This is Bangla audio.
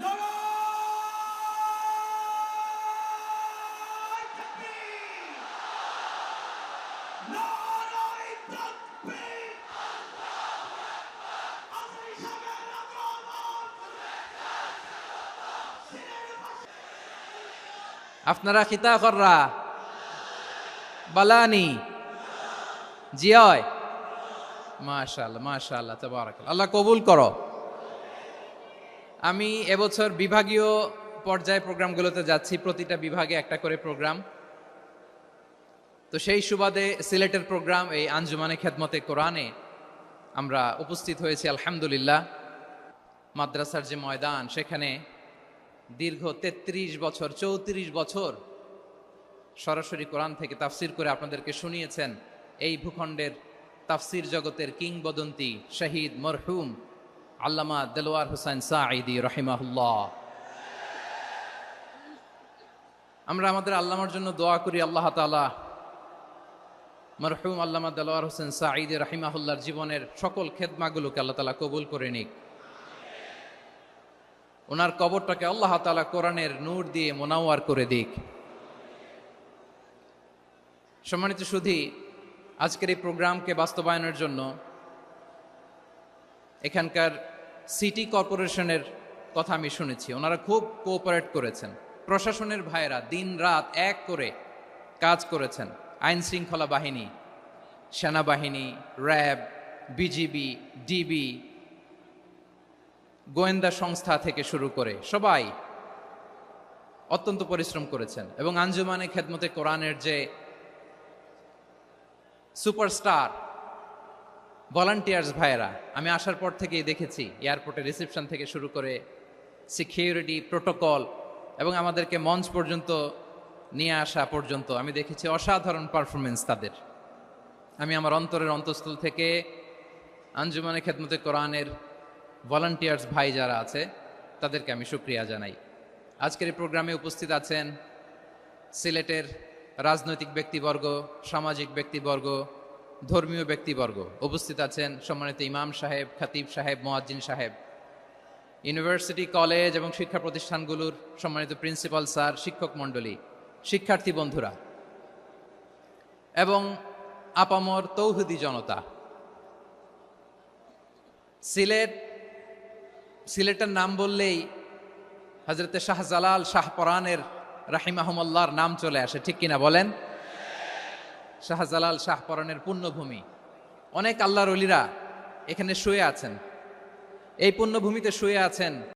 নারায়ে তাকবীর! নারায়ে তাকবীর! আজরি সাহেবের আগমন! আপনারা খিতা কররা বালানি জিয় মাশাআল্লাহ মাশাআল্লাহ তাবারাকাল্লাহ, আল্লাহ কবুল করো। আমি এবছর বিভাগীয় পর্যায়ে প্রোগ্রামগুলোতে যাচ্ছি, প্রতিটা বিভাগে একটা করে প্রোগ্রাম। তো সেই সুবাদে সিলেটের প্রোগ্রাম এই আঞ্জুমানে খেদমতে কোরআনে আমরা উপস্থিত হয়েছি আলহামদুলিল্লাহ। মাদ্রাসার যে ময়দান, সেখানে দীর্ঘ 33 বছর 34 বছর সরাসরি কোরআন থেকে তাফসির করে আপনাদেরকে শুনিয়েছেন এই ভূখণ্ডের তাফসির জগতের কিংবদন্তি শহীদ মরহুম আল্লামা দেলোয়ার হোসেন সাঈদী রাহিমাহুল্লাহ। আমরা আমাদের আল্লামার জন্য দোয়া করি, আল্লাহ তাআলা মরহুম আল্লামা দেলোয়ার হোসেন সাঈদী রাহিমাহুল্লাহর জীবনের সকল খেদমাগুলোকে আল্লাহ তাআলা কবুল করে নিক। ওনার কবরটাকে আল্লাহ তাআলা কোরআনের নূর দিয়ে মোনাওয়ার করে দিক। সম্মানিত সুধী, আজকের এই প্রোগ্রামকে বাস্তবায়নের জন্য এখানকার সিটি কর্পোরেশনের কথা আমি শুনেছি, ওনারা খুব কোঅপারেট করেছেন। প্রশাসনের ভাইয়েরা দিন রাত এক করে কাজ করেছেন। আইন শৃঙ্খলা বাহিনী, সেনাবাহিনী, র্যাব, বিজিবি, ডিবি, গোয়েন্দা সংস্থা থেকে শুরু করে সবাই অত্যন্ত পরিশ্রম করেছেন। এবং আঞ্জুমানে খেদমতে কোরআনের যে সুপারস্টার ভলান্টিয়ার্স ভাইয়েরা, আমি আসার পর থেকেই দেখেছি এয়ারপোর্টে রিসেপশন থেকে শুরু করে সিকিউরিটি প্রোটোকল এবং আমাদেরকে মঞ্চ পর্যন্ত নিয়ে আসা পর্যন্ত আমি দেখেছি অসাধারণ পারফরমেন্স তাদের। আমি আমার অন্তরের অন্তঃস্থল থেকে আঞ্জুমানে খেদমতে কোরআনের ভলান্টিয়ার্স ভাই যারা আছে তাদেরকে আমি শুকরিয়া জানাই। আজকের এই প্রোগ্রামে উপস্থিত আছেন সিলেটের রাজনৈতিক ব্যক্তিবর্গ, সামাজিক ব্যক্তিবর্গ, ধর্মীয় ব্যক্তিবর্গ। উপস্থিত আছেন সম্মানিত ইমাম সাহেব, খতিব সাহেব, মুয়াজ্জিন সাহেব, ইউনিভার্সিটি, কলেজ এবং শিক্ষা প্রতিষ্ঠানগুলোর সম্মানিত প্রিন্সিপাল স্যার, শিক্ষক মণ্ডলী, শিক্ষার্থী বন্ধুরা এবং আপামর তৌহিদি জনতা। সিলেটের নাম বললেই হযরতে শাহজালাল শাহপরানের রাহিমাহুমুল্লাহর নাম চলে আসে, ঠিক কিনা বলেন? শাহজালাল শাহপরানের পুণ্যভূমি। অনেক আল্লাহর ওলিরা এখানে শুয়ে আছেন, এই পুণ্যভূমিতে শুয়ে আছেন